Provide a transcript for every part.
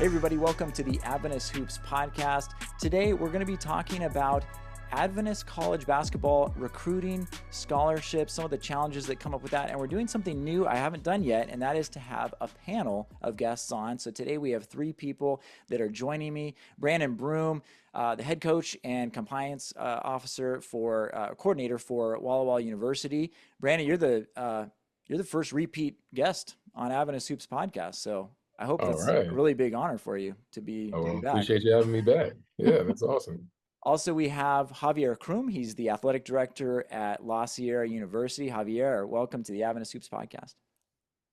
Hey everybody, welcome to the Adventist Hoops podcast. Today we're going to be talking about Adventist college basketball recruiting, scholarships, some of the challenges that come up with that. And we're doing something new I haven't done yet, and that is to have a panel of guests on. So today we have three people that are joining me. Brandon Broome, the head coach and compliance officer for coordinator for Walla Walla University. Brandon, you're the first repeat guest on Adventist Hoops podcast. So I hope All that's a right. really big honor for you to be Oh, well, back. appreciate you having me back. Yeah, that's awesome. Also, we have Javier Krumm. He's the athletic director at La Sierra University. Javier, welcome to the Adventist Hoops podcast.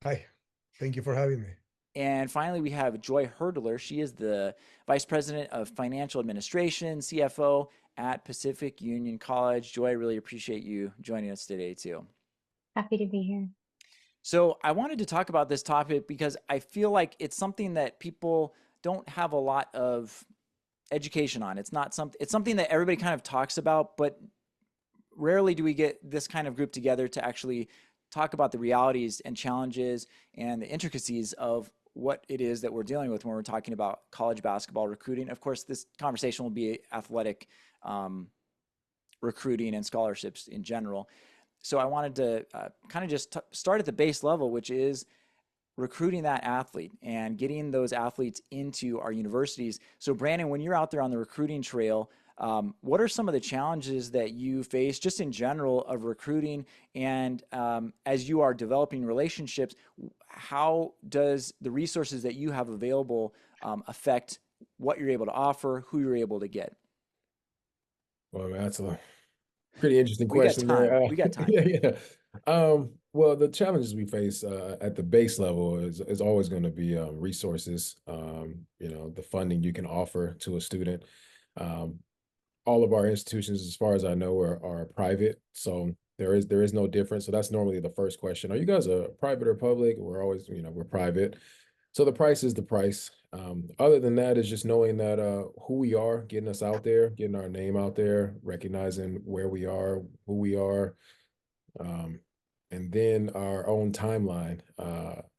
Hi, thank you for having me. And finally, we have Joy Hirdler. She is the vice president of financial administration, CFO at Pacific Union College. Joy, I really appreciate you joining us today, too. Happy to be here. So I wanted to talk about this topic because I feel like it's something that people don't have a lot of education on. It's something that everybody kind of talks about, but rarely do we get this kind of group together to actually talk about the realities and challenges and the intricacies of what it is that we're dealing with when we're talking about college basketball recruiting. Of course, this conversation will be athletic recruiting and scholarships in general. So I wanted to kind of just start at the base level, which is recruiting that athlete and getting those athletes into our universities. So Brandon, when you're out there on the recruiting trail, what are some of the challenges that you face just in general of recruiting? And as you are developing relationships, how does the resources that you have available affect what you're able to offer, who you're able to get? Well, that's a pretty interesting We got question time. there. We got time. Yeah. Well, the challenges we face at the base level is always going to be resources. The funding you can offer to a student. All of our institutions, as far as I know, are private, so there is no difference. So that's normally the first question: are you guys a private or public? We're always, we're private. So the price is the price. Other than that is just knowing that who we are, getting us out there, getting our name out there, recognizing where we are, who we are, and then our own timeline.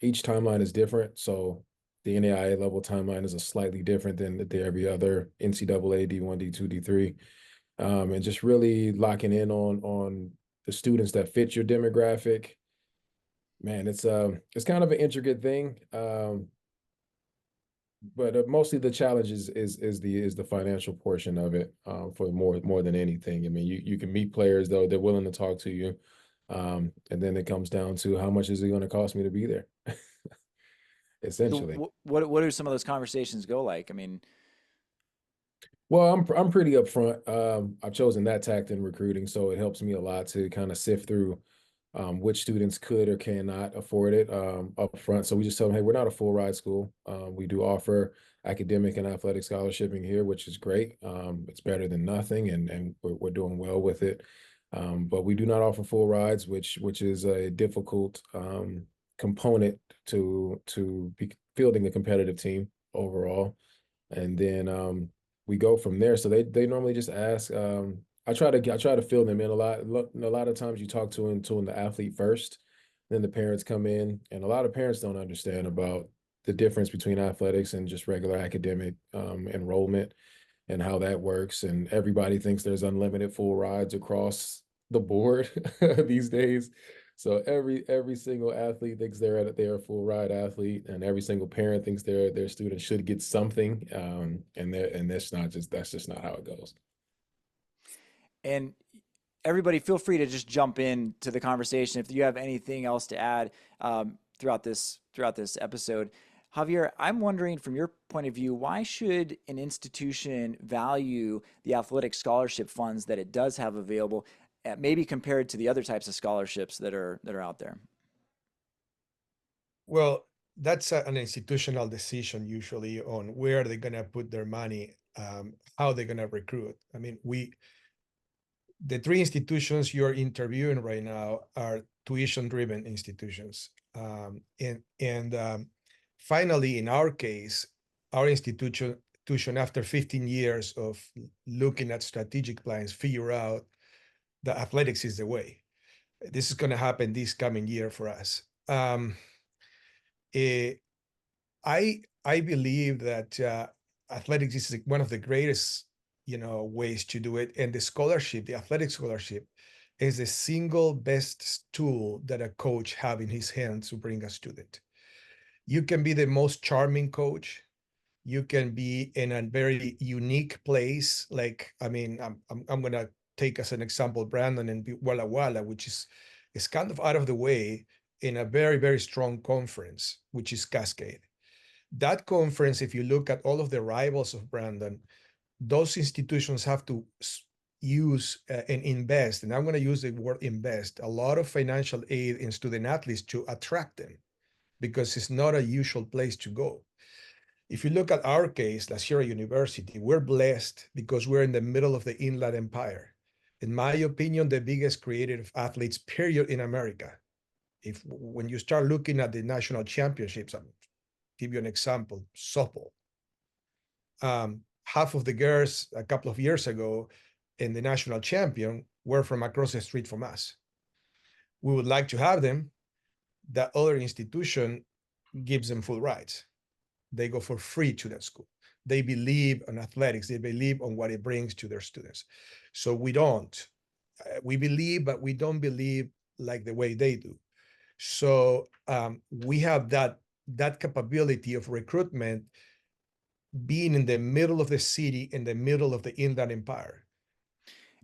Each timeline is different. So the NAIA level timeline is a slightly different than every other NCAA D1, D2, D3. And just really locking in on the students that fit your demographic. Man, it's kind of an intricate thing. But mostly the challenge is the financial portion of it, for more than anything. I mean, you can meet players, though they're willing to talk to you, and then it comes down to how much is it going to cost me to be there, essentially. So what do some of those conversations go like? I mean, Well, I'm pretty upfront. I've chosen that tact in recruiting, so it helps me a lot to kind of sift through which students could or cannot afford it up front. So we just tell them, hey, we're not a full ride school. We do offer academic and athletic scholarshiping here, which is great. It's better than nothing, and we're doing well with it. But we do not offer full rides, which is a difficult component to be fielding a competitive team overall. And then we go from there. So they normally just ask. I try to fill them in a lot. A lot of times you talk to the athlete first, then the parents come in, and a lot of parents don't understand about the difference between athletics and just regular academic enrollment and how that works. And everybody thinks there's unlimited full rides across the board these days. So every single athlete thinks they're a full ride athlete, and every single parent thinks their student should get something. And that's just not how it goes. and everybody feel free to just jump in to the conversation if you have anything else to add throughout this episode. Javier, I'm wondering from your point of view, why should an institution value the athletic scholarship funds that it does have available, maybe compared to the other types of scholarships that are out there? Well, that's an institutional decision usually on where they're going to put their money, how they're going to recruit. I mean, the three institutions you're interviewing right now are tuition-driven institutions. And finally, in our case, our institution, after 15 years of looking at strategic plans, figure out that athletics is the way. This is going to happen this coming year for us. I I believe that athletics is one of the greatest, ways to do it. And the scholarship, the athletic scholarship, is the single best tool that a coach have in his hands to bring a student. You can be the most charming coach. You can be in a very unique place. Like, I mean, I'm gonna take as an example Brandon and Walla Walla, which is kind of out of the way in a very, very strong conference, which is Cascade. That conference, if you look at all of the rivals of Brandon, those institutions have to use and invest, and I'm going to use the word invest, a lot of financial aid in student athletes to attract them because it's not a usual place to go. If you look at our case, La Sierra University, we're blessed because we're in the middle of the Inland Empire. In my opinion, the biggest creative athletes, period, in America. When you start looking at the national championships, I'll give you an example, softball. Half of the girls a couple of years ago in the national champion were from across the street from us. We would like to have them. That other institution gives them full rights. They go for free to that school. They believe in athletics. They believe on what it brings to their students. So we don't. We believe, but we don't believe like the way they do. So we have that capability of recruitment being in the middle of the city, in the middle of the Inland Empire.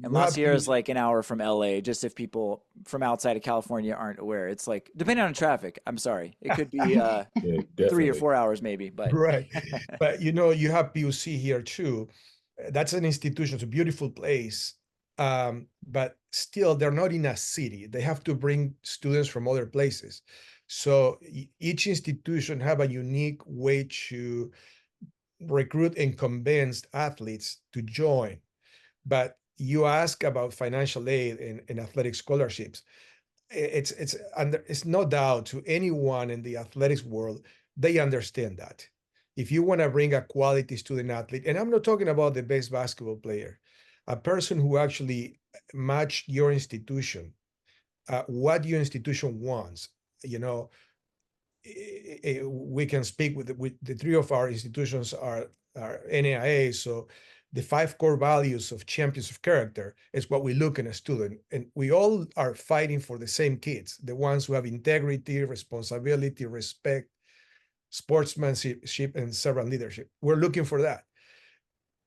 And La Sierra is like an hour from LA, just if people from outside of California aren't aware. It's like, depending on traffic, I'm sorry, it could be Yeah, 3 or definitely. 4 hours maybe, but Right. But you have PUC here too. That's an institution, it's a beautiful place. But still, they're not in a city. They have to bring students from other places. So each institution have a unique way to recruit and convince athletes to join. But you ask about financial aid and athletic scholarships. It's no doubt to anyone in the athletics world, they understand that. If you want to bring a quality student athlete, and I'm not talking about the best basketball player, a person who actually match your institution, what your institution wants, we can speak with the three of our institutions are NAIA. So the 5 core values of champions of character is what we look in a student. And we all are fighting for the same kids, the ones who have integrity, responsibility, respect, sportsmanship, and servant leadership. We're looking for that.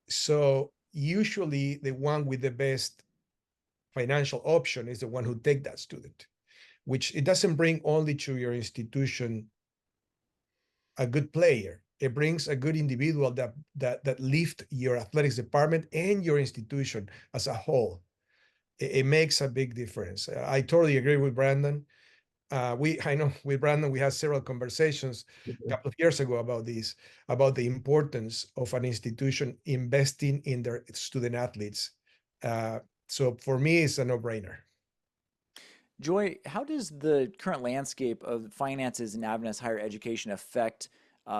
So usually the one with the best financial option is the one who take that student, which it doesn't bring only to your institution a good player. It brings a good individual that lift your athletics department and your institution as a whole. It makes a big difference. I totally agree with Brandon. I know with Brandon, we had several conversations a couple of years ago about this, about the importance of an institution investing in their student athletes. So for me, it's a no-brainer. Joy, how does the current landscape of finances in Adventist higher education affect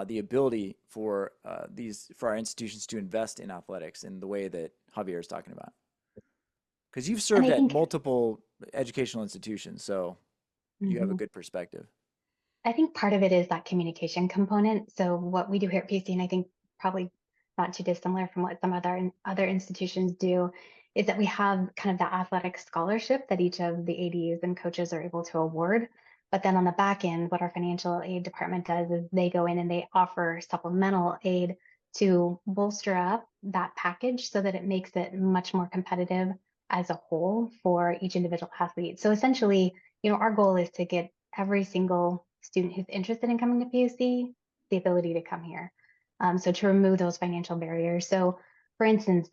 the ability for our institutions to invest in athletics in the way that Javier is talking about? Because you've served at multiple educational institutions, so you have a good perspective. I think part of it is that communication component. So what we do here at PC, and I think probably not too dissimilar from what some other institutions do, is that we have kind of that athletic scholarship that each of the ADs and coaches are able to award. But then on the back end, what our financial aid department does is they go in and they offer supplemental aid to bolster up that package so that it makes it much more competitive as a whole for each individual athlete. So essentially, our goal is to get every single student who's interested in coming to PUC the ability to come here. So to remove those financial barriers. So for instance,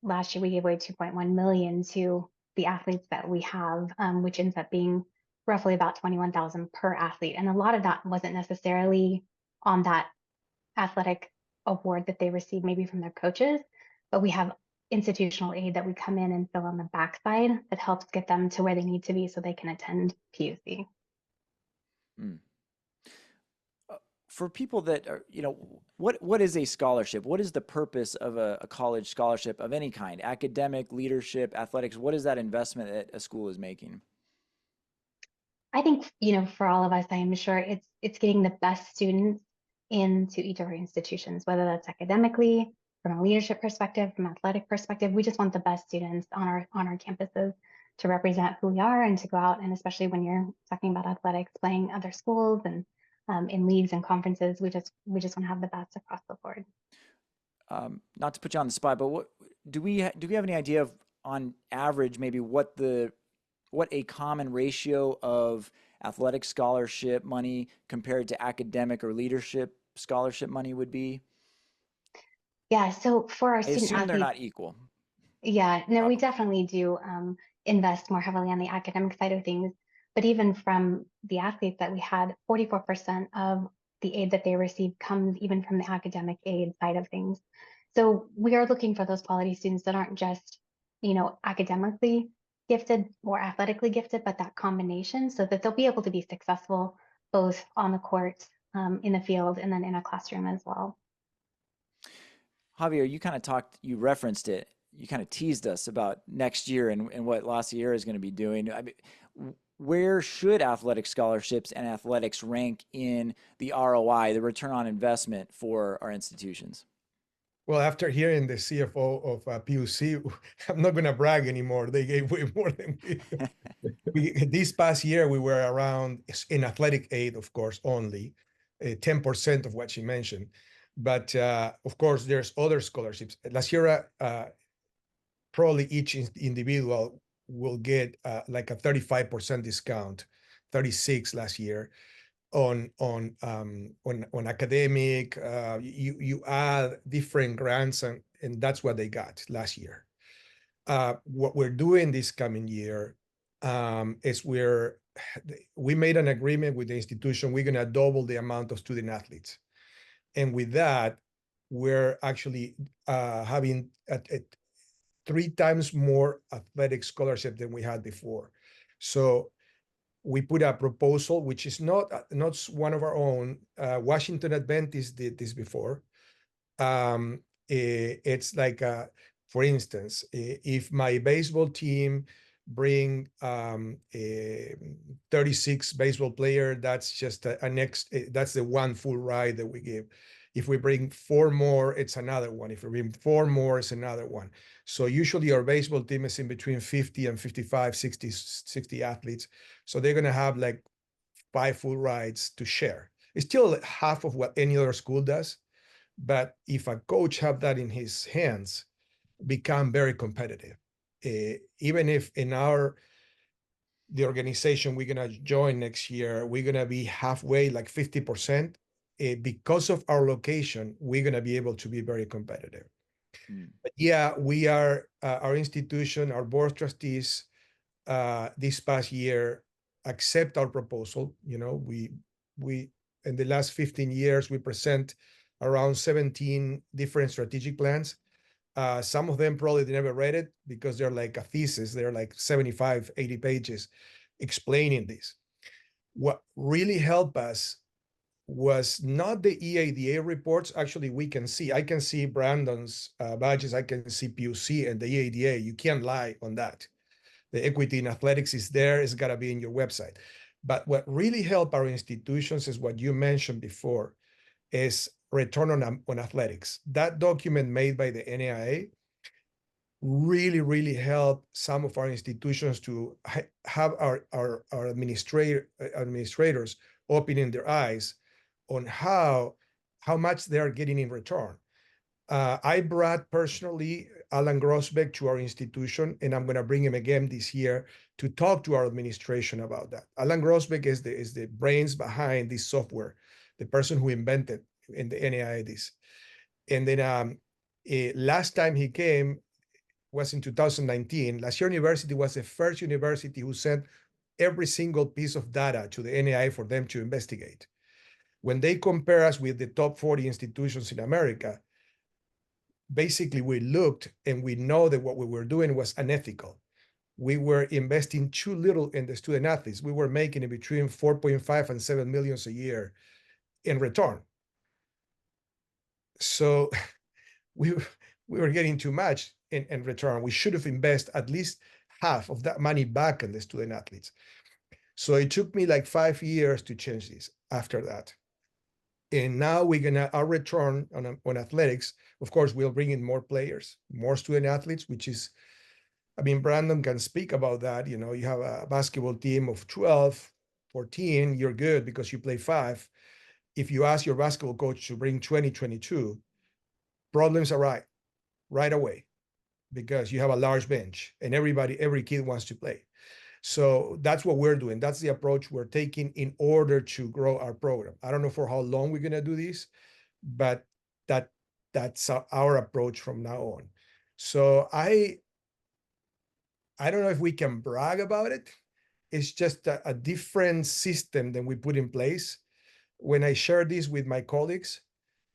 last year we gave away 2.1 million to the athletes that we have, which ends up being roughly about 21,000 per athlete. And a lot of that wasn't necessarily on that athletic award that they received maybe from their coaches, but we have institutional aid that we come in and fill on the backside that helps get them to where they need to be so they can attend PUC. For people that are, what is a scholarship? What is the purpose of a college scholarship of any kind? Academic, leadership, athletics? What is that investment that a school is making? I think, for all of us, I am sure it's getting the best students into each of our institutions, whether that's academically, from a leadership perspective, from an athletic perspective. We just want the best students on our campuses to represent who we are and to go out, and especially when you're talking about athletics, playing other schools and in leagues and conferences, we just want to have the best across the board. Not to put you on the spot, but what do we have any idea of, on average, maybe what a common ratio of athletic scholarship money compared to academic or leadership scholarship money would be? Yeah, so for our I student assume they're athletes, not equal. yeah, no, we Probably. definitely do invest more heavily on the academic side of things. But even from the athletes that we had, 44% of the aid that they received comes even from the academic aid side of things. So we are looking for those quality students that aren't just, academically gifted or athletically gifted, but that combination, so that they'll be able to be successful both on the court, in the field, and then in a classroom as well. Javier, you referenced it. You kind of teased us about next year and what La Sierra is going to be doing. I mean, where should athletic scholarships and athletics rank in the ROI, the return on investment for our institutions? Well, after hearing the CFO of PUC, I'm not going to brag anymore. They gave way more than we. This past year, we were around, in athletic aid, of course, only 10% of what she mentioned. But of course, there's other scholarships. La Sierra, probably each individual will get like a 35% discount, 36 last year on academic. You add different grants, and that's what they got last year. What we're doing this coming year is we made an agreement with the institution. We're going to double the amount of student athletes, and with that, we're actually having 3 times more athletic scholarship than we had before. So we put a proposal, which is not one of our own. Washington Adventist did this before. It's like, for instance, if my baseball team bring 36 baseball player, that's just that's the one full ride that we give. If we bring 4 more, it's another one. If we bring 4 more, it's another one. So usually our baseball team is in between 50 and 55, 60 athletes. So they're going to have like 5 full rides to share. It's still half of what any other school does. But if a coach have that in his hands, become very competitive. Even if in the organization we're going to join next year, we're going to be halfway, like 50%. Because of our location, we're going to be able to be very competitive. But yeah, we are, our institution, our board of trustees, this past year accept our proposal. We in the last 15 years, we present around 17 different strategic plans. Some of them probably they never read it because they're like a thesis. They're like 75, 80 pages explaining this. What really helped us was not the EADA reports. Actually, I can see Brandon's badges, I can see PUC and the EADA. You can't lie on that. The equity in athletics is there. It's got to be in your website. But what really helped our institutions is what you mentioned before, is return on athletics. That document made by the NAIA really, really helped some of our institutions to have our administrators opening their eyes on how much they are getting in return. I brought personally Alan Grossbeck to our institution, and I'm going to bring him again this year to talk to our administration about that. Alan Grossbeck is the brains behind this software, the person who invented in the NAIA this. And then last time he came was in 2019. La Sierra University was the first university who sent every single piece of data to the NAIA for them to investigate. When they compare us with the top 40 institutions in America, basically we looked and we know that what we were doing was unethical. We were investing too little in the student athletes. We were making it between 4.5 and 7 million a year in return. So we were getting too much in return. We should have invested at least half of that money back in the student athletes. So it took me like 5 years to change this after that. And now our return on athletics, of course, we'll bring in more players, more student athletes, which is, I mean, Brandon can speak about that. You know, you have a basketball team of 12, 14, you're good because you play 5. If you ask your basketball coach to bring 20, 22, problems arise right away because you have a large bench and every kid wants to play. So that's what we're doing. That's the approach we're taking in order to grow our program. I don't know for how long we're going to do this, but that's our approach from now on. So I don't know if we can brag about it. It's just a different system than we put in place. When I share this with my colleagues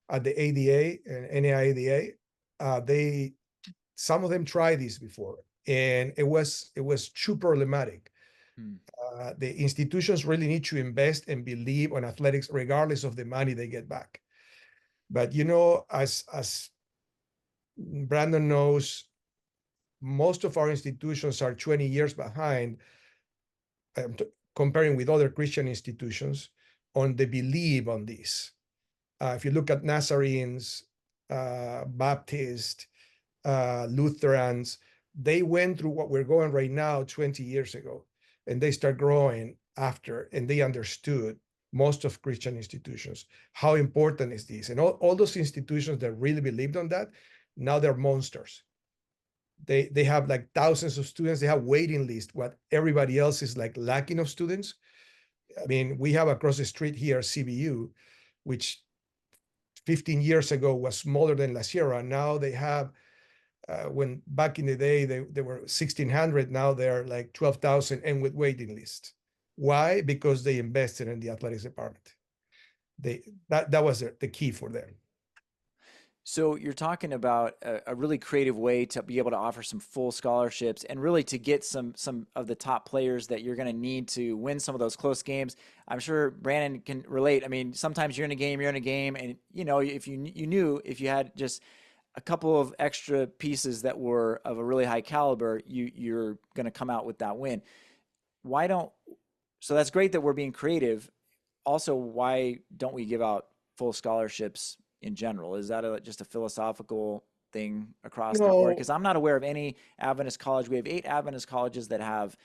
at the ADA and NAIADA, some of them tried this before, and it was too problematic. The institutions really need to invest and believe on athletics, regardless of the money they get back. But you know, as Brandon knows, most of our institutions are 20 years behind, comparing with other Christian institutions, on the belief on this. If you look at Nazarenes, Baptist, Lutherans, they went through what we're going right now 20 years ago, and they start growing after, and they understood, most of Christian institutions, how important is this. And all those institutions that really believed on that, now they're monsters. They have like thousands of students. They have waiting lists, what everybody else is like lacking of students. I mean, we have across the street here, CBU, which 15 years ago was smaller than La Sierra. Now they have, when back in the day, they were 1,600. Now they're like 12,000 and with waiting lists. Why? Because they invested in the athletics department. That was the key for them. So you're talking about a really creative way to be able to offer some full scholarships and really to get some of the top players that you're going to need to win some of those close games. I'm sure Brandon can relate. I mean, sometimes you're in a game, and you know, if you knew if you had just a couple of extra pieces that were of a really high caliber, you're going to come out with that win. So that's great that we're being creative. Also, why don't we give out full scholarships in general? Is that just a philosophical thing across the board? Because I'm not aware of any Adventist college. We have 8 Adventist colleges that have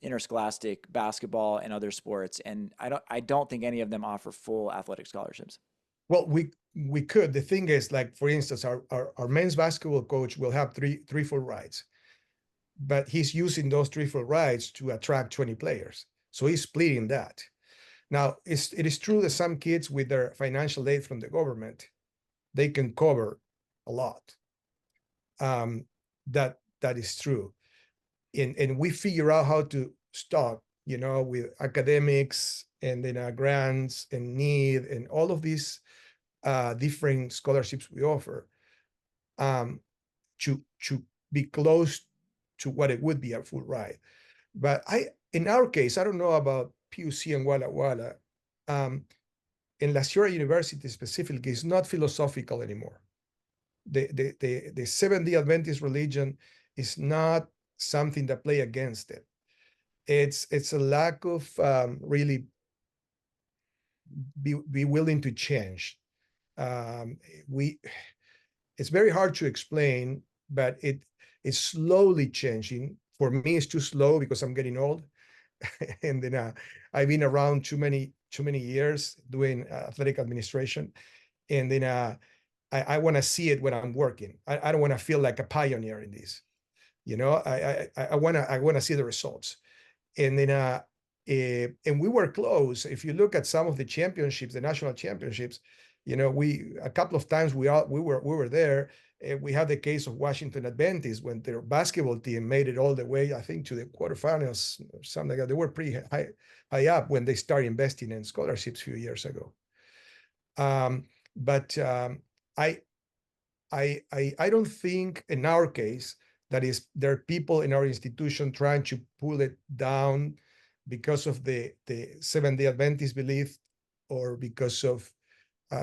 interscholastic basketball and other sports, and I don't think any of them offer full athletic scholarships. Well, we could. The thing is, like, for instance, our men's basketball coach will have three full rides, but he's using those 3 full rides to attract 20 players. So he's splitting that. Now, it is true that some kids with their financial aid from the government, they can cover a lot. That is true. And we figure out how to stock, you know, with academics and then grants and need and all of these different scholarships we offer to be close to what it would be a full ride. But in our case, I don't know about PUC and Walla Walla. In La Sierra University specifically, it's not philosophical anymore. The Seventh-day Adventist religion is not something that play against it. It's a lack of really be willing to change. It's very hard to explain, but it's slowly changing. For me, it's too slow because I'm getting old. And then I've been around too many years doing athletic administration, and then I want to see it when I'm working. I don't want to feel like a pioneer in this, you know. I want to see the results, and then and we were close. If you look at some of the championships, the national championships, you know, a couple of times we were there. We had the case of Washington Adventist when their basketball team made it all the way, I think, to the quarterfinals or something like that. They were pretty high up when they started investing in scholarships a few years ago. But I don't think in our case there are people in our institution trying to pull it down because of the Seventh-day Adventist belief or because of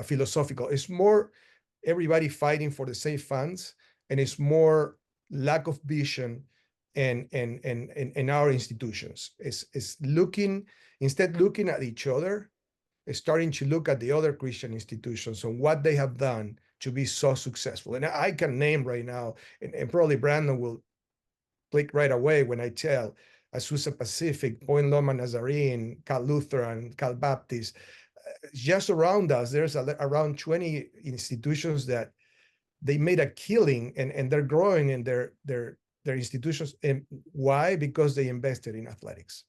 philosophical. It's more everybody fighting for the same funds, and it's more lack of vision in our institutions. It's looking at each other starting to look at the other Christian institutions and what they have done to be so successful. And I can name right now, and probably Brandon will click right away when I tell Azusa Pacific, Point Loma Nazarene, Cal Lutheran, Cal Baptist. Just around us, there's around 20 institutions that they made a killing, and they're growing in their institutions. And why? Because they invested in athletics.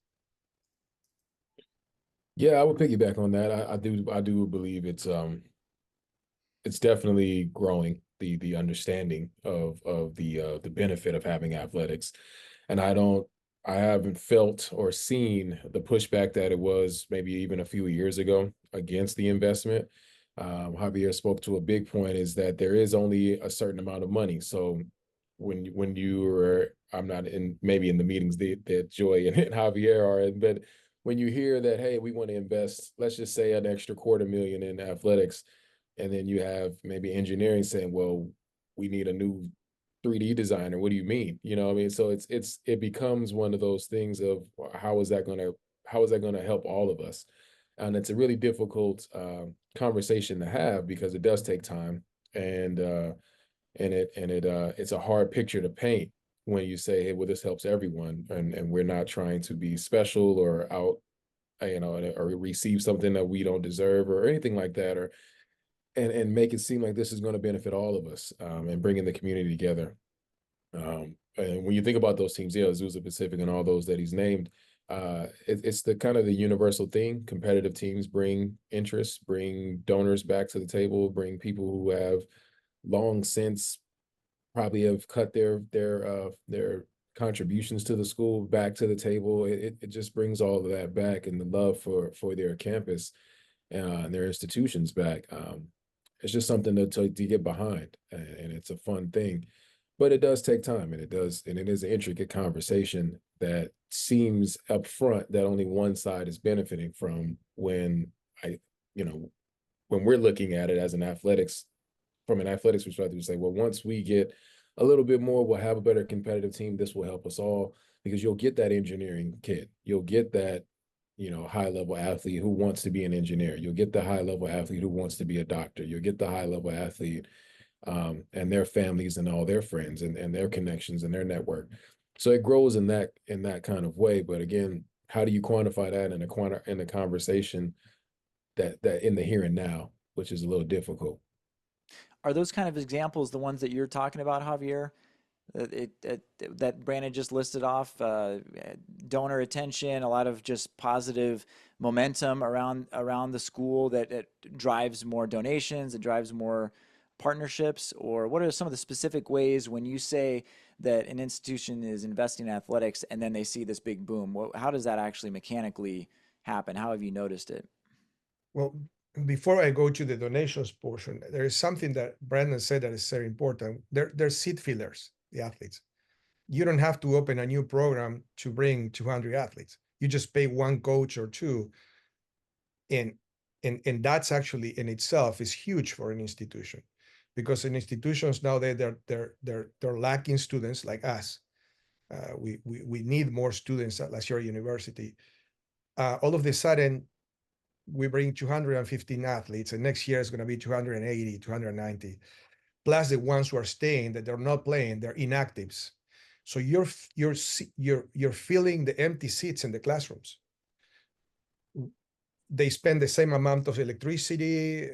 Yeah, I would piggyback on that. I do believe it's definitely growing, the understanding of the benefit of having athletics. And I haven't felt or seen the pushback that it was maybe even a few years ago against the investment. Javier spoke to a big point, is that there is only a certain amount of money. So when you are, I'm not in maybe in the meetings that Joy and Javier are in, but when you hear that, hey, we want to invest, let's just say an extra $250,000 in athletics, and then you have maybe engineering saying, well, we need a new 3D designer. What do you mean? You know what I mean? So it becomes one of those things of how is that going to help all of us? And it's a really difficult conversation to have, because it does take time, and it's a hard picture to paint when you say, hey, well, this helps everyone, and we're not trying to be special or out, or receive something that we don't deserve or anything like that, or and make it seem like this is going to benefit all of us, and bringing the community together. And when you think about those teams, yeah, Azusa Pacific and all those that he's named, it's the kind of the universal thing. Competitive teams bring interest, bring donors back to the table, bring people who have long since probably have cut their contributions to the school back to the table. It just brings all of that back, and the love for their campus and their institutions back. It's just something to get behind, and it's a fun thing, but it does take time, and it is an intricate conversation that seems up front that only one side is benefiting from, when when we're looking at it as from an athletics perspective, we say, well, once we get a little bit more, we'll have a better competitive team. This will help us all, because you'll get that engineering kid. You'll get that, high level athlete who wants to be an engineer. You'll get the high level athlete who wants to be a doctor. You'll get the high level athlete and their families and all their friends and their connections and their network. So it grows in that kind of way. But again, how do you quantify that in a conversation that in the here and now, which is a little difficult. Are those kind of examples the ones that you're talking about, Javier? That Brandon just listed off, donor attention, a lot of just positive momentum around the school that drives more donations, it drives more partnerships? Or what are some of the specific ways when you say that an institution is investing in athletics and then they see this big boom? How does that actually mechanically happen? How have you noticed it? Well, before I go to the donations portion, there is something that Brandon said that is very important. They're seat fillers, the athletes. You don't have to open a new program to bring 200 athletes. You just pay one coach or two, and that's actually in itself is huge for an institution, because in institutions nowadays they're lacking students like us. We need more students at La Sierra University. All of a sudden, we bring 215 athletes, and next year is going to be 280, 290, plus the ones who are staying that they're not playing, they're inactives. So you're filling the empty seats in the classrooms. They spend the same amount of electricity.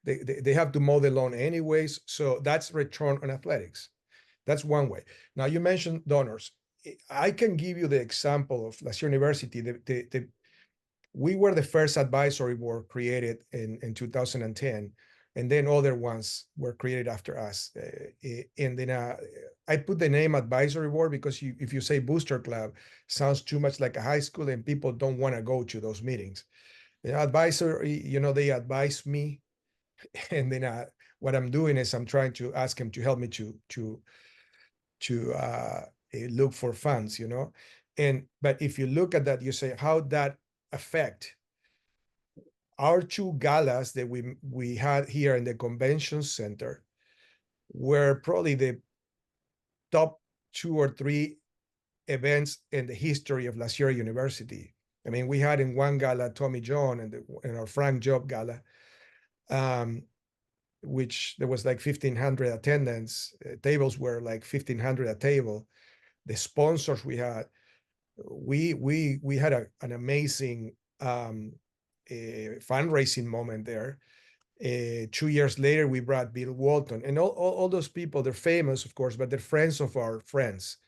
they have to mow the lawn anyways. So that's return on athletics. That's one way. Now, you mentioned donors. I can give you the example of La Sierra University. We were the first advisory board created in 2010, and then other ones were created after us. And then I put the name advisory board because if you say booster club, sounds too much like a high school, and people don't want to go to those meetings. The advisory, they advise me, and then what I'm doing is I'm trying to ask him to help me to look for funds, but if you look at that, you say, how that affect our two galas that we had here in the convention center were probably the top 2 or 3 events in the history of La Sierra University. I mean, we had in one gala Tommy John and our Frank Job gala, which there was like 1,500 attendance. Tables were like 1,500 a table. The sponsors we had, we had an amazing fundraising moment there. 2 years later, we brought Bill Walton, and all those people. They're famous, of course, but they're friends of our friends.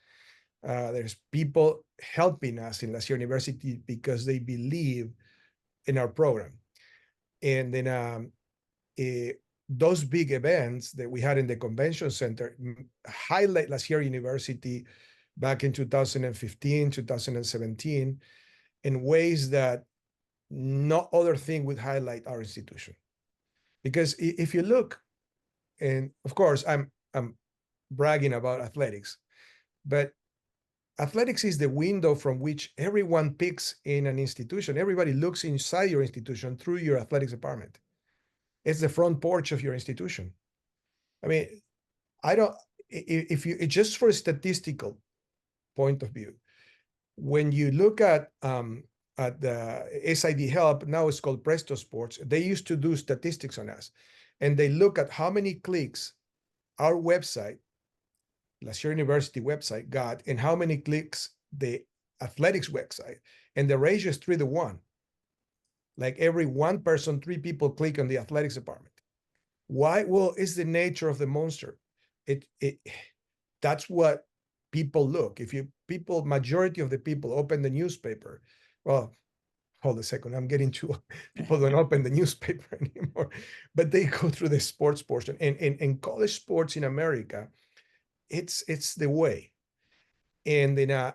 There's people helping us in La Sierra University because they believe in our program. And then those big events that we had in the convention center highlight La Sierra University back in 2015, 2017, in ways that no other thing would highlight our institution. Because if you look, and of course, I'm bragging about athletics, but athletics is the window from which everyone picks in an institution. Everybody looks inside your institution through your athletics department. It's the front porch of your institution. I mean, if you, just for a statistical point of view, when you look at the SID Help, now it's called Presto Sports, they used to do statistics on us. And they look at how many clicks our website, La Sierra University website, got, and how many clicks the athletics website. And the ratio is 3-to-1. Like every one person, 3 people click on the athletics department. Why? Well, it's the nature of the monster. That's what people look. If majority of the people open the newspaper, well, hold a second, I'm getting too, people don't open the newspaper anymore, but they go through the sports portion. And college sports in America, it's the way. And then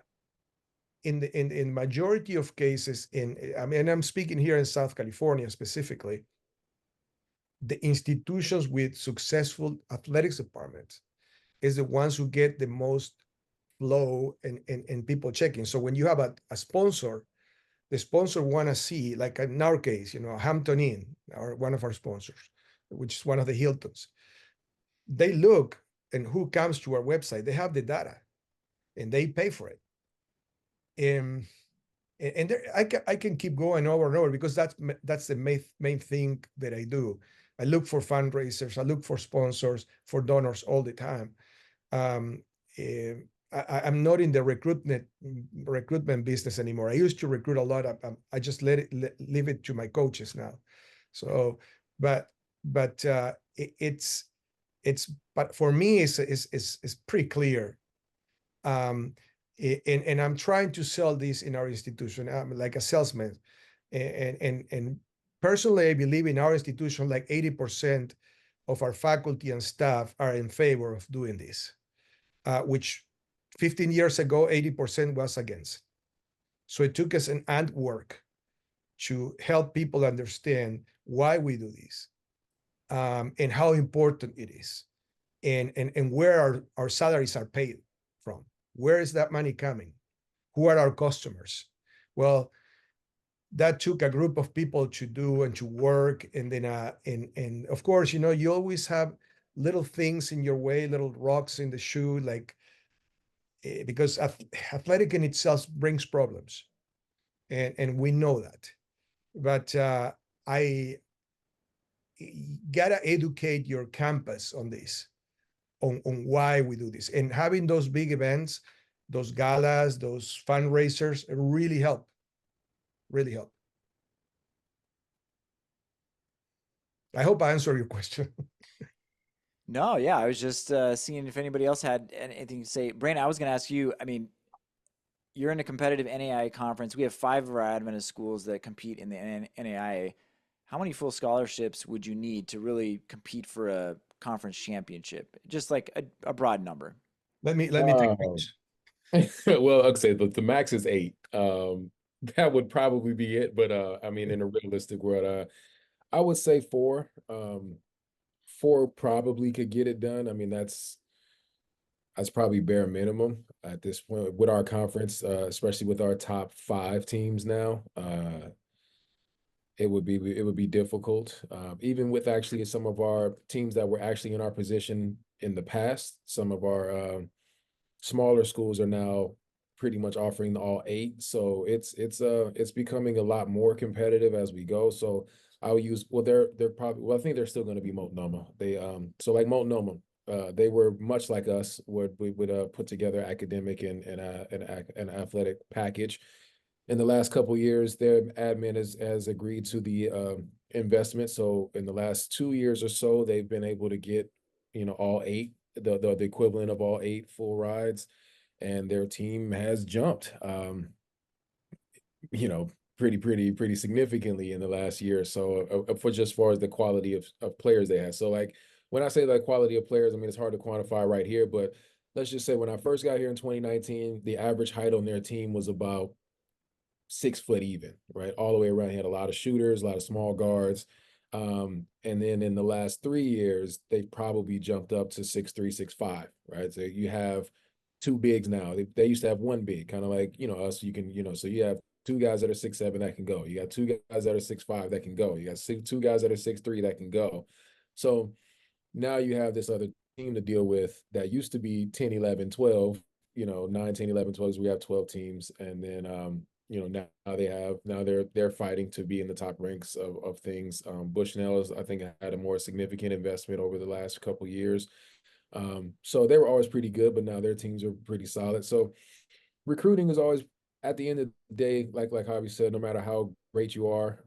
in majority of cases, I mean, I'm speaking here in South California specifically, the institutions with successful athletics departments is the ones who get the most flow and people checking. So when you have a sponsor, the sponsor want to see, like in our case, Hampton Inn, one of our sponsors, which is one of the Hiltons. They look and who comes to our website. They have the data, and they pay for it. And I can keep going over and over because that's the main thing that I do. I look for fundraisers. I look for sponsors, for donors all the time. I'm not in the recruitment business anymore. I used to recruit a lot. I just leave it to my coaches now. So, but for me, it's pretty clear. And I'm trying to sell this in our institution. I'm like a salesman, and personally, I believe in our institution, like 80% of our faculty and staff are in favor of doing this, which 15 years ago, 80% was against. So it took us an ant work to help people understand why we do this, and how important it is, and where our salaries are paid from. Where is that money coming? Who are our customers? Well, that took a group of people to do and to work. And then, and of course, you always have little things in your way, little rocks in the shoe, like, because athletic in itself brings problems. And we know that. But I gotta educate your campus on this. On why we do this, and having those big events, those galas, those fundraisers really help. I hope I answered your question. No, yeah, I was just seeing if anybody else had anything to say. Brandon, I was going to ask you, I mean, you're in a competitive NAIA conference. We have 5 of our Adventist schools that compete in the NAIA. How many full scholarships would you need to really compete for a conference championship? Just like a broad number. Let me take notes. Well, okay, the max is 8. That would probably be it. But I mean, in a realistic world, I would say 4. 4 probably could get it done. I mean, that's probably bare minimum at this point with our conference, especially with our top 5 teams now. It would be difficult, even with actually some of our teams that were actually in our position in the past. Some of our smaller schools are now pretty much offering all 8. So it's becoming a lot more competitive as we go. So I'll use, well, they're probably, well, I think they're still going to be Multnomah. They so like Multnomah, they were much like us, would we would put together academic and an athletic package. In the last couple of years, their admin has agreed to the investment. So in the last 2 years or so, they've been able to get, all 8, the equivalent of all 8 full rides, and their team has jumped, you know, pretty significantly in the last year or so, for just as far as the quality of players they have. So like when I say like quality of players, I mean it's hard to quantify right here, but let's just say when I first got here in 2019, the average height on their team was about 6 foot even, right? All the way around. He had a lot of shooters, a lot of small guards. And then in the last 3 years, they've probably jumped up to 6'3", 6'5", right? So you have 2 bigs now. They used to have 1 big, kind of like, us. You can, so you have 2 guys that are 6'7" that can go. You got 2 guys that are 6'5" that can go. You got 2 guys that are 6'3" that can go. So now you have this other team to deal with that used to be 10, 11, 12, 9, 10, 11, 12. We have 12 teams. And then, now they're fighting to be in the top ranks of things. Bushnell I think had a more significant investment over the last couple years. So they were always pretty good, but now their teams are pretty solid. So recruiting is always, at the end of the day, like Javi said, no matter how great you are,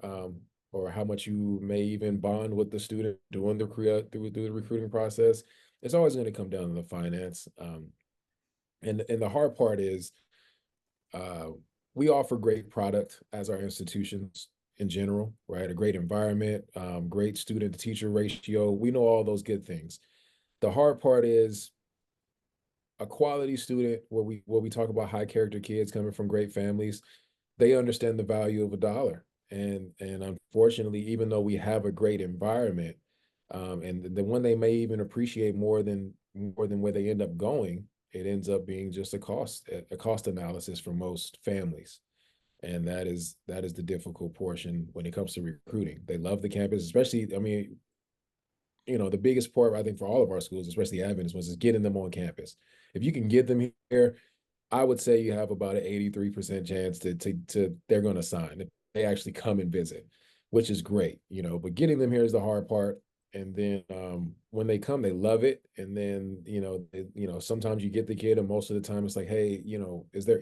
or how much you may even bond with the student doing through the recruiting process, it's always going to come down to the finance. And the hard part is, we offer great product as our institutions in general, right? A great environment, great student to teacher ratio. We know all those good things. The hard part is a quality student, where we talk about high character kids coming from great families. They understand the value of a dollar. And unfortunately, even though we have a great environment, and the one they may even appreciate more than where they end up going, it ends up being just a cost analysis for most families. And that is the difficult portion when it comes to recruiting. They love the campus, especially, I mean, the biggest part, I think, for all of our schools, especially Adventist ones, is getting them on campus. If you can get them here, I would say you have about an 83% chance to they're going to sign if they actually come and visit, which is great, but getting them here is the hard part. And then when they come, they love it. And then, sometimes you get the kid, and most of the time it's like, hey, is there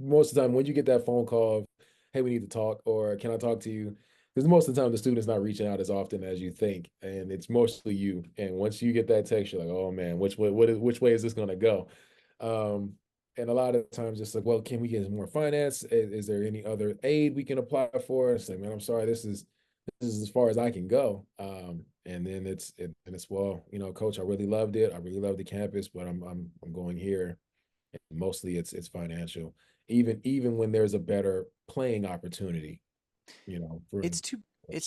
most of the time when you get that phone call of, hey, we need to talk, or can I talk to you? Because most of the time the student's not reaching out as often as you think, and it's mostly you. And once you get that text, you're like, oh man, which way is this going to go? And a lot of times it's like, well, can we get more finance? Is there any other aid we can apply for? It's like, man, I'm sorry, this is as far as I can go. And then it's well, coach, I really loved it. I really love the campus, but I'm going here. And mostly it's financial. Even when there's a better playing opportunity, it's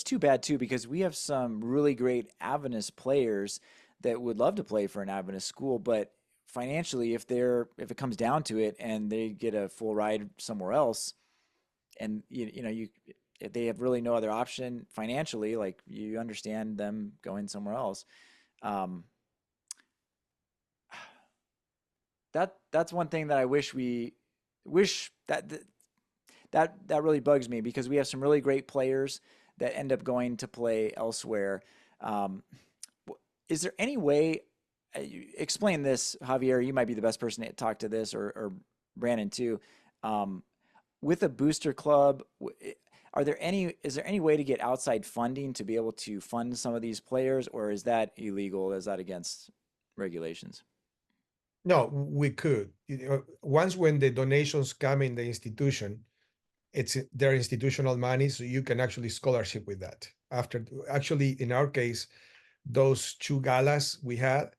too bad too, because we have some really great Adventist players that would love to play for an Adventist school, but financially, if it comes down to it and they get a full ride somewhere else, and if they have really no other option financially, like, you understand them going somewhere else. That's one thing that I wish that really bugs me, because we have some really great players that end up going to play elsewhere. Is there any way, explain this, Javier, you might be the best person to talk to this, or Brandon too. With a booster club, is there any way to get outside funding to be able to fund some of these players, or is that illegal? Is that against regulations? No, we could. Once when the donations come in the institution, it's their institutional money, so you can actually scholarship with that. Actually, in our case, those 2 galas we had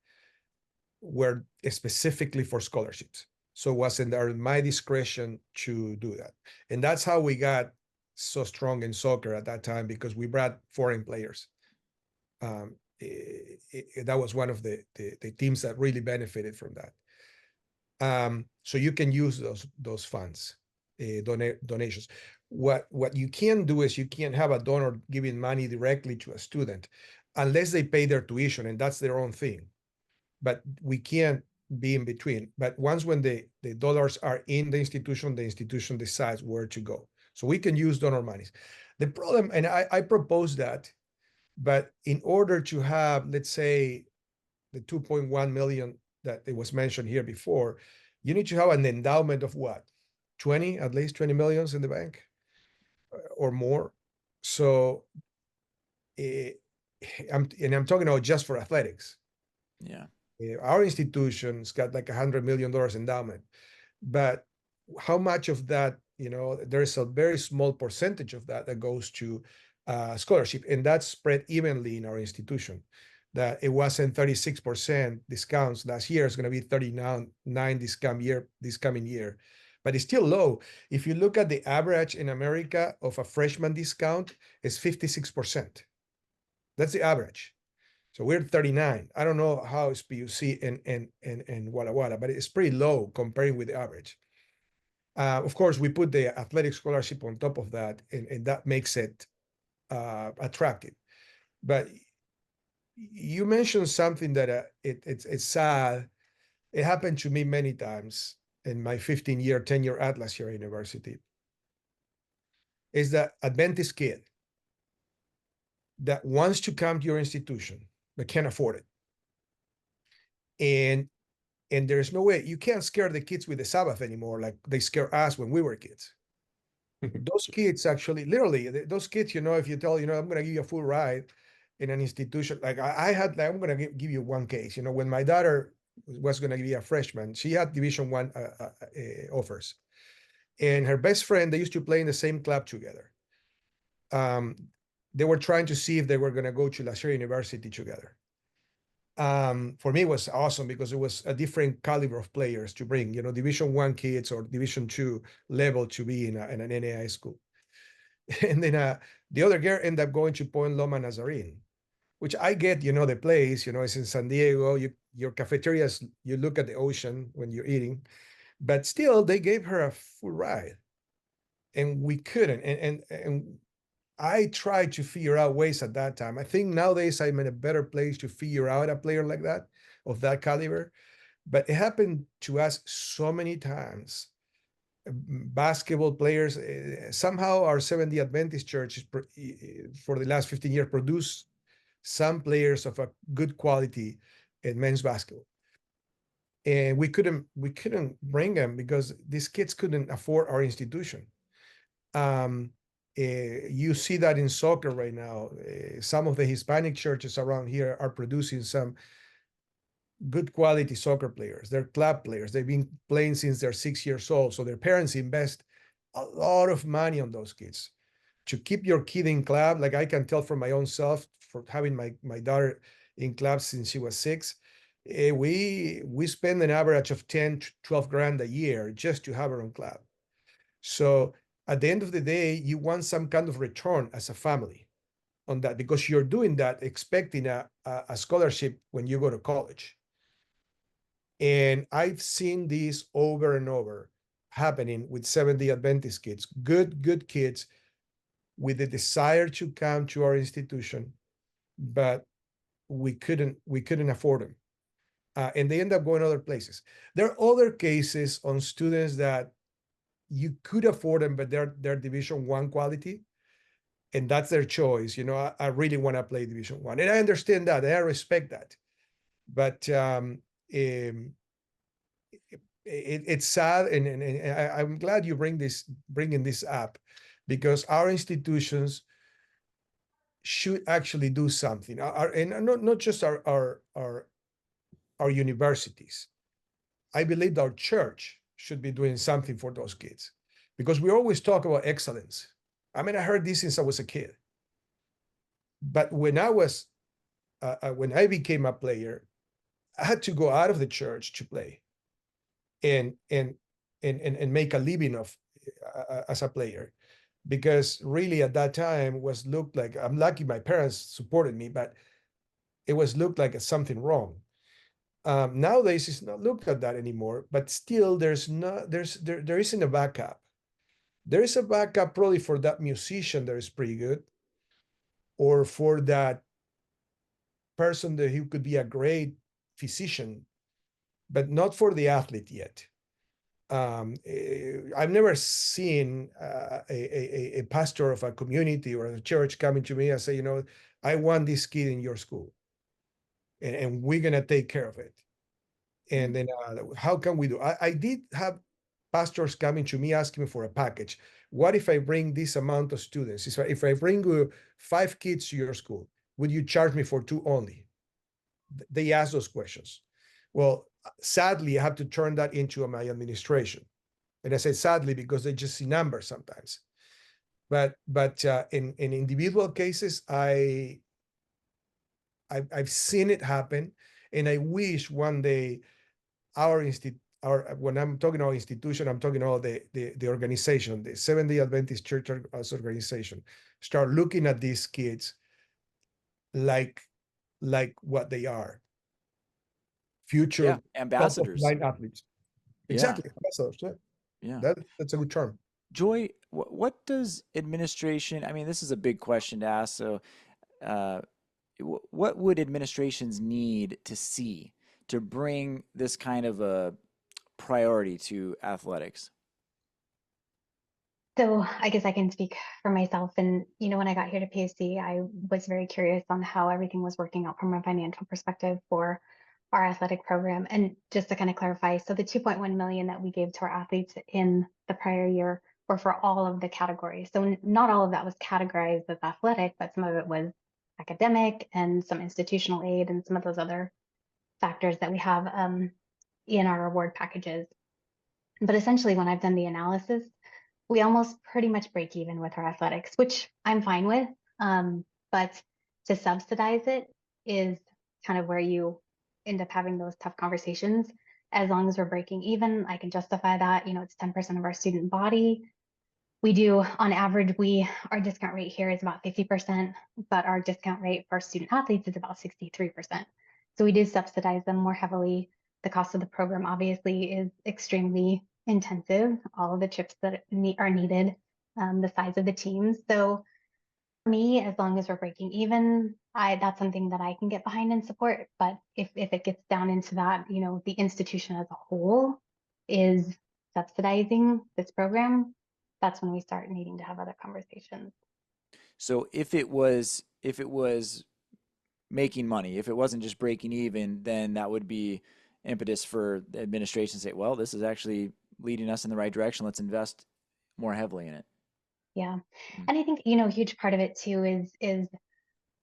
were specifically for scholarships. So it was in my discretion to do that. And that's how we got so strong in soccer at that time, because we brought foreign players. That was one of the teams that really benefited from that. So you can use those funds, donations. What you can do is you can't have a donor giving money directly to a student unless they pay their tuition, and that's their own thing. But we can't be in between. But once when the dollars are in the institution decides where to go. So we can use donor monies. The problem, and I propose that, but in order to have, let's say, the 2.1 million that it was mentioned here before, you need to have an endowment of what? 20, at least 20 millions in the bank or more. So I'm talking about just for athletics. Yeah. Our institution's got like $100 million endowment, but how much of that, there's a very small percentage of that goes to scholarship, and that's spread evenly in our institution. That it wasn't 36% discounts last year; it's going to be 39 this coming year, but it's still low. If you look at the average in America of a freshman discount, it's 56%. That's the average. So we're 39. I don't know how it's PUC and Walla Walla, but it's pretty low comparing with the average. Of course, we put the athletic scholarship on top of that, and that makes it attractive. But you mentioned something that it's sad. It happened to me many times in my 15-year tenure at La Sierra University. Is that Adventist kid that wants to come to your institution but can't afford it. And there's no way, you can't scare the kids with the Sabbath anymore like they scare us when we were kids. Those kids actually, literally, those kids, if you tell, I'm going to give you a full ride in an institution. Like I'm going to give you one case. When my daughter was going to be a freshman, she had Division I offers. And her best friend, they used to play in the same club together. They were trying to see if they were going to go to La Sierra University together. For me, it was awesome because it was a different caliber of players to bring, Division I kids or Division II level to be in an NAI school. And then the other girl ended up going to Point Loma Nazarene, which I get, the place, it's in San Diego. Your cafeterias, you look at the ocean when you're eating, but still they gave her a full ride, and we couldn't. And I tried to figure out ways at that time. I think nowadays I'm in a better place to figure out a player like that, of that caliber. But it happened to us so many times. Basketball players, somehow our Seventh-day Adventist church for the last 15 years produced some players of a good quality in men's basketball. And we couldn't bring them because these kids couldn't afford our institution. You see that in soccer right now. Some of the Hispanic churches around here are producing some good quality soccer players. They're club players. They've been playing since they're 6 years old. So their parents invest a lot of money on those kids. To keep your kid in club, like I can tell from my own self, for having my daughter in club since she was 6, we spend an average of 10, 12 grand a year just to have her on club. So at the end of the day, you want some kind of return as a family on that, because you're doing that expecting a scholarship when you go to college. And I've seen this over and over happening with Seventh-day Adventist kids, good kids with the desire to come to our institution, but we couldn't afford them. And they end up going other places. There are other cases on students that you could afford them, but they're Division I quality, and that's their choice. I really want to play Division I, and I understand that, and I respect that. But it's sad, and I'm glad you bringing this up, because our institutions should actually do something. And not just our universities. I believe our church should be doing something for those kids, because we always talk about excellence. I mean, I heard this since I was a kid. But when I became a player, I had to go out of the church to play and make a living as a player, because really at that time was looked like, I'm lucky my parents supported me, but it was looked like something wrong. Nowadays it's not looked at that anymore, but still there isn't a backup. There is a backup probably for that musician that is pretty good, or for that person that he could be a great physician, but not for the athlete yet. I've never seen a pastor of a community or a church coming to me and say, I want this kid in your school, and we're going to take care of it. And then how can we do? I did have pastors coming to me asking me for a package. What if I bring this amount of students? If I bring 5 kids to your school, would you charge me for 2 only? They ask those questions. Well, sadly, I have to turn that into my administration. And I say sadly because they just see numbers sometimes. But in individual cases, I've seen it happen, and I wish one day when I'm talking about institution, I'm talking about the organization, the Seventh-day Adventist Church as organization, start looking at these kids like what they are, future ambassadors, top-of-line athletes. Exactly, ambassadors. Yeah, that's a good term. Joy, what does administration? I mean, this is a big question to ask. So, what would administrations need to see to bring this kind of a priority to athletics? So I guess I can speak for myself. And, when I got here to PSC, I was very curious on how everything was working out from a financial perspective for our athletic program. And just to kind of clarify, so the 2.1 million that we gave to our athletes in the prior year were for all of the categories. So not all of that was categorized as athletic, but some of it was academic and some institutional aid and some of those other factors that we have in our award packages. But essentially, when I've done the analysis, we almost pretty much break even with our athletics, which I'm fine with. But to subsidize it is kind of where you end up having those tough conversations. As long as we're breaking even, I can justify that. It's 10% of our student body. We do, on average, our discount rate here is about 50%, but our discount rate for student athletes is about 63%. So we do subsidize them more heavily. The cost of the program obviously is extremely intensive, all of the chips that are needed, the size of the teams. So for me, as long as we're breaking even, that's something that I can get behind and support. But if it gets down into that, the institution as a whole is subsidizing this program, that's when we start needing to have other conversations. So if it was making money, if it wasn't just breaking even, then that would be impetus for the administration to say, well, this is actually leading us in the right direction. Let's invest more heavily in it. Yeah. And I think, a huge part of it too is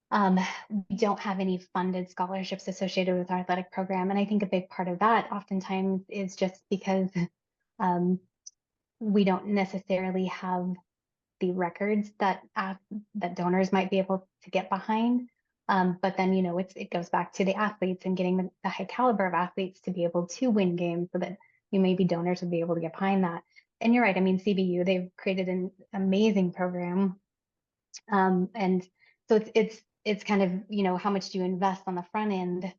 we don't have any funded scholarships associated with our athletic program. And I think a big part of that oftentimes is just because we don't necessarily have the records that donors might be able to get behind. But then, it goes back to the athletes and getting the high caliber of athletes to be able to win games so that maybe donors would be able to get behind that. And you're right. I mean, CBU, they've created an amazing program. And so it's kind of, how much do you invest on the front end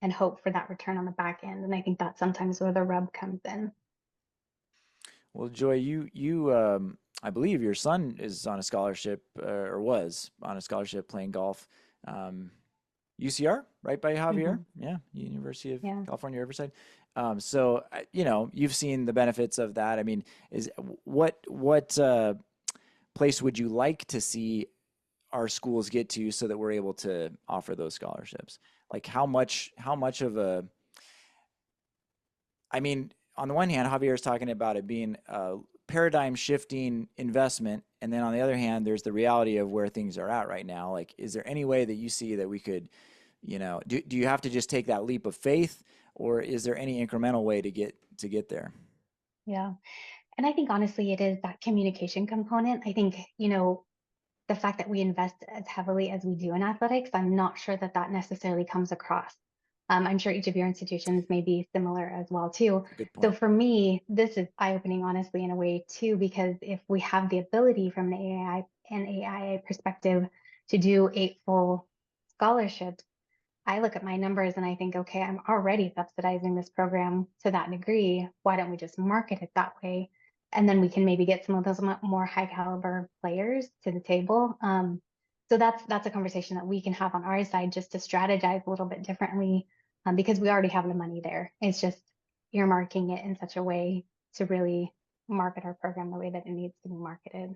and hope for that return on the back end? And I think that's sometimes where the rub comes in. Well, Joy, you I believe your son is on a scholarship or was on a scholarship playing golf. UCR, right by Javier? Yeah, University of California, Riverside. So, you've seen the benefits of that. I mean, what place would you like to see our schools get to so that we're able to offer those scholarships? Like how much of a, I mean, on the one hand, Javier is talking about it being a paradigm shifting investment. And then on the other hand, there's the reality of where things are at right now. Like, is there any way that you see that we could, do you have to just take that leap of faith, or is there any incremental way to get there? Yeah. And I think honestly, it is that communication component. I think, the fact that we invest as heavily as we do in athletics, I'm not sure that necessarily comes across. I'm sure each of your institutions may be similar as well too. Good point. So for me, this is eye-opening, honestly, in a way too, because if we have the ability from an AIA perspective to do 8 full scholarships, I look at my numbers and I think, okay, I'm already subsidizing this program to that degree. Why don't we just market it that way? And then we can maybe get some of those more high caliber players to the table. So that's a conversation that we can have on our side just to strategize a little bit differently because we already have the money there. It's just earmarking it in such a way to really market our program the way that it needs to be marketed.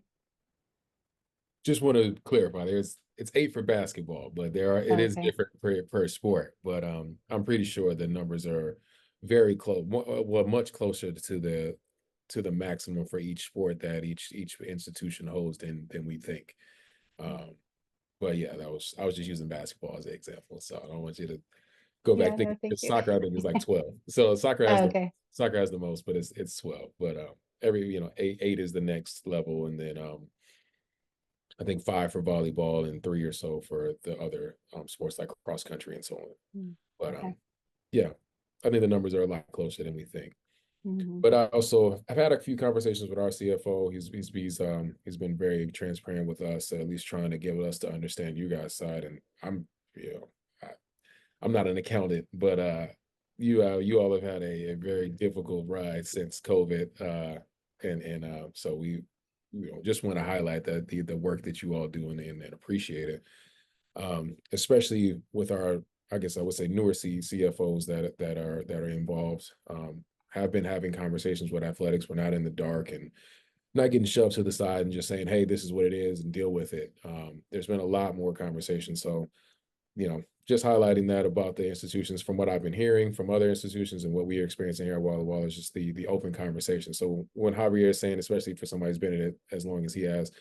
Just want to clarify, it's 8 for basketball, but it is Okay. different per sport. But I'm pretty sure the numbers are very close, well, much closer to the maximum for each sport that each institution holds than we think. But yeah, I was just using basketball as an example, so I don't want you to go back Yeah, thinking no, thank you. soccer. I think is like 12. So soccer has Oh, okay. soccer has the most, but it's 12. But every eight is the next level, and then I think 5 for volleyball and 3 or so for the other sports like cross country and so on. But Okay. yeah, I think the numbers are a lot closer than we think. Mhm. But I've had a few conversations with our CFO. He's been very transparent with us, at least trying to give us to understand you guys' side. And I'm not an accountant, but you all have had a very difficult ride since COVID, so we just want to highlight that the work that you all do and appreciate it, especially with our, I guess I would say, newer CFOs that are involved. Have been having conversations with athletics. We're not in the dark and not getting shoved to the side and just saying, hey, this is what it is and deal with it. There's been a lot more conversation. So, just highlighting that about the institutions from what I've been hearing from other institutions and what we are experiencing here at Walla Walla is just the open conversation. So when Javier is saying, especially for somebody who's been in it as long as he has,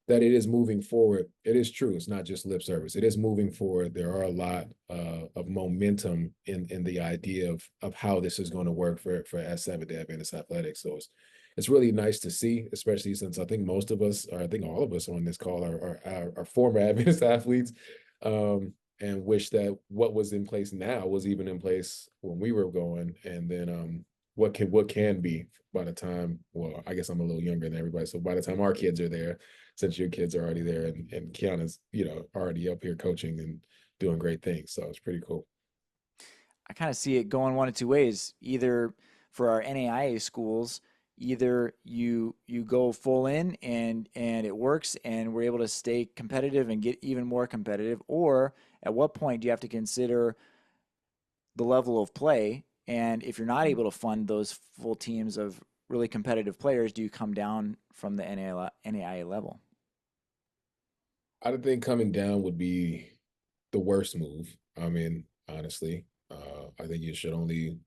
that it is moving forward, it is true. It's not just lip service. It is moving forward. There are a lot of momentum in the idea of how this is going to work for S7 to Adventist athletics. So it's really nice to see, especially since I think most of us, or I think all of us on this call are former Adventist athletes, and wish that what was in place now was even in place when we were going, and then what can be by the time, well, I guess I'm a little younger than everybody, so by the time our kids are there, since your kids are already there, and Kiana's already up here coaching and doing great things, so it's pretty cool. I kind of see it going one of two ways. Either for our NAIA schools, either you go full in and it works and we're able to stay competitive and get even more competitive, or at what point do you have to consider the level of play? And if you're not able to fund those full teams of really competitive players, do you come down from the NAIA level? I think coming down would be the worst move. I mean, honestly, I think you should only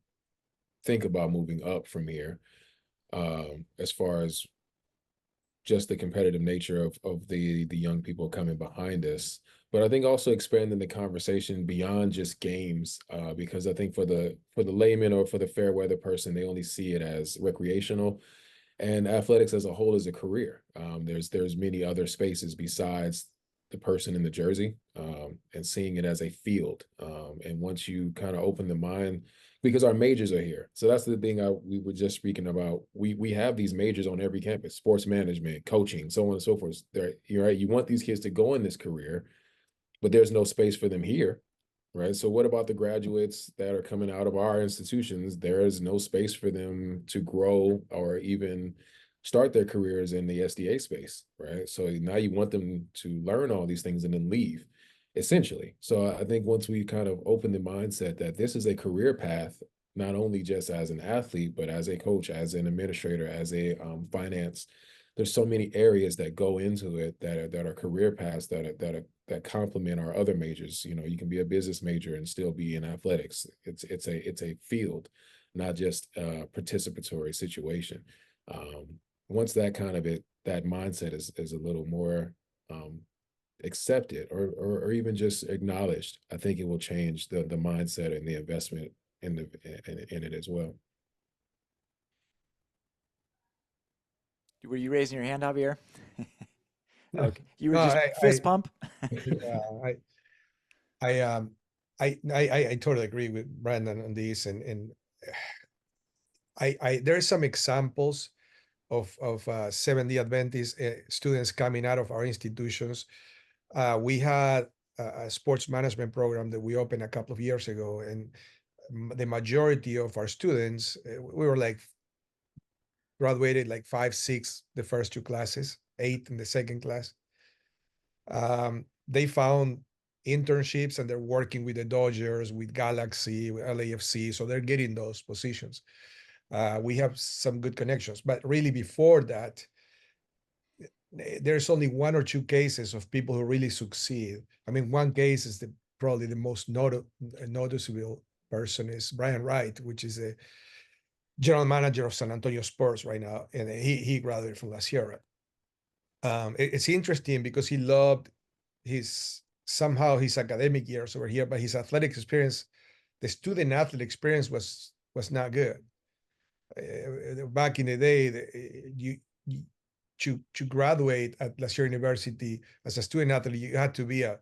think about moving up from here, as far as just the competitive nature of the young people coming behind us. But I think also expanding the conversation beyond just games, because I think for the layman or for the fair weather person, they only see it as recreational, and athletics as a whole is a career. There's many other spaces besides the person in the jersey, and seeing it as a field. And once you kind of open the mind, because our majors are here. So that's the thing we were just speaking about. We have these majors on every campus: sports management, coaching, so on and so forth. You're right. You want these kids to go in this career, but there's no space for them here, right? So what about the graduates that are coming out of our institutions? There is no space for them to grow or even start their careers in the SDA space, right? So now you want them to learn all these things and then leave, essentially. So I think once we kind of open the mindset that this is a career path, not only just as an athlete, but as a coach, as an administrator, as a finance, there's so many areas that go into it that are career paths that complement our other majors. You can be a business major and still be in athletics. It's a field, not just a participatory situation. Once that that mindset is a little more accepted or even just acknowledged, I think it will change the mindset and the investment in it as well. Were you raising your hand, Javier? Okay, you were No, just fist pump. yeah, I totally agree with Brandon on this, and there are some examples of Seventh-day Adventist students coming out of our institutions. We had a sports management program that we opened a couple of years ago, and the majority of our students, we were like graduated like 5, 6 the first 2 classes, 8 in the second class. They found internships, and they're working with the Dodgers, with Galaxy, with LAFC. So they're getting those positions. We have some good connections, but really before that, there's only one or two cases of people who really succeed. I mean, one case is probably the most noticeable person is Brian Wright, which is a general manager of San Antonio Spurs right now, and he graduated from La Sierra. It's interesting because he loved somehow his academic years over here, but his athletic experience, the student athlete experience was not good. Back in the day, to graduate at La Sierra University as a student athlete, you had to be an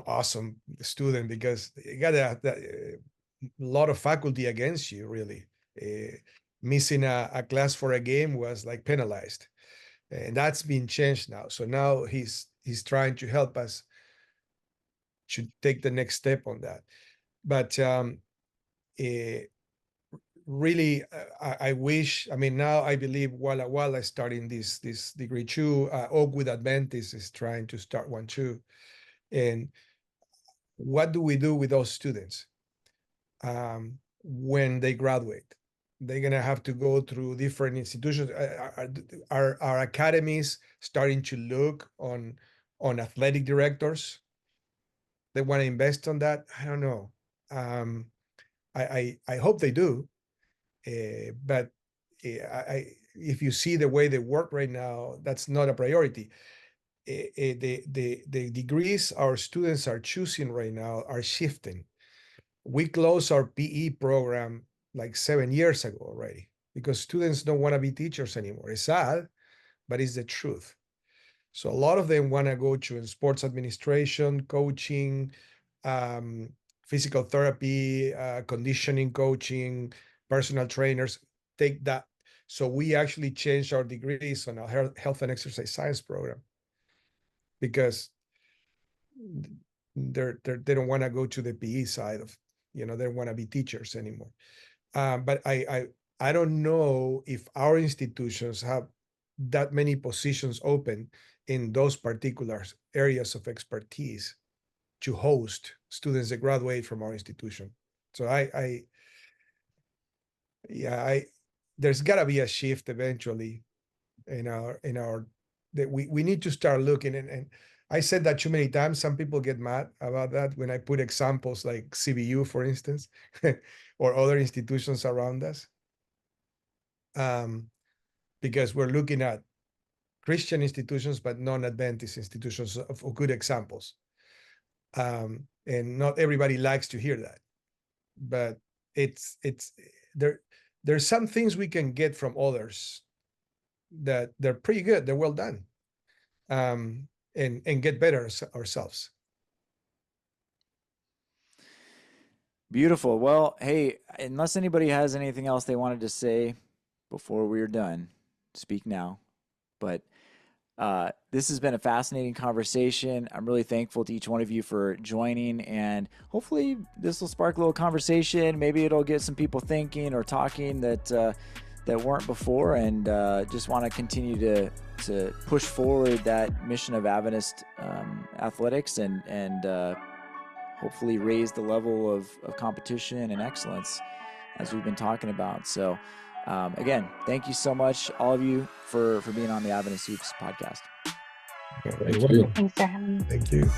awesome student because you got a lot of faculty against you, really. Missing a class for a game was like penalized. And that's been changed now. So now he's trying to help us to take the next step on that. But really, I wish, I mean, now I believe Walla Walla is starting this degree 2. Oakwood Adventist is trying to start one too. And what do we do with those students when they graduate? They're going to have to go through different institutions. Are academies starting to look on athletic directors? They want to invest on that? I don't know. I hope they do. But if you see the way they work right now, that's not a priority. The degrees our students are choosing right now are shifting. We closed our PE program like 7 years ago already because students don't want to be teachers anymore. It's sad, but it's the truth. So a lot of them want to go to sports administration, coaching, physical therapy, conditioning coaching, personal trainers, take that. So we actually changed our degrees on our health and exercise science program because they don't want to go to the PE side of, they don't want to be teachers anymore. But I don't know if our institutions have that many positions open in those particular areas of expertise to host students that graduate from our institution. So there's got to be a shift eventually in our that we need to start looking. And I said that too many times. Some people get mad about that when I put examples like CBU, for instance, or other institutions around us, because we're looking at Christian institutions, but non-Adventist institutions of good examples. And not everybody likes to hear that, but there's some things we can get from others that they're pretty good, they're well done, and get better ourselves. Beautiful. Well, hey, unless anybody has anything else they wanted to say before we're done, speak now. But this has been a fascinating conversation. I'm really thankful to each one of you for joining, and hopefully this will spark a little conversation. Maybe it'll get some people thinking or talking that weren't before, and just want to continue to push forward that mission of Adventist athletics and hopefully raise the level of competition and excellence as we've been talking about. So again, thank you so much, all of you, for being on the Adventist Hoops podcast. Thank you. Thanks for having me. Thank you.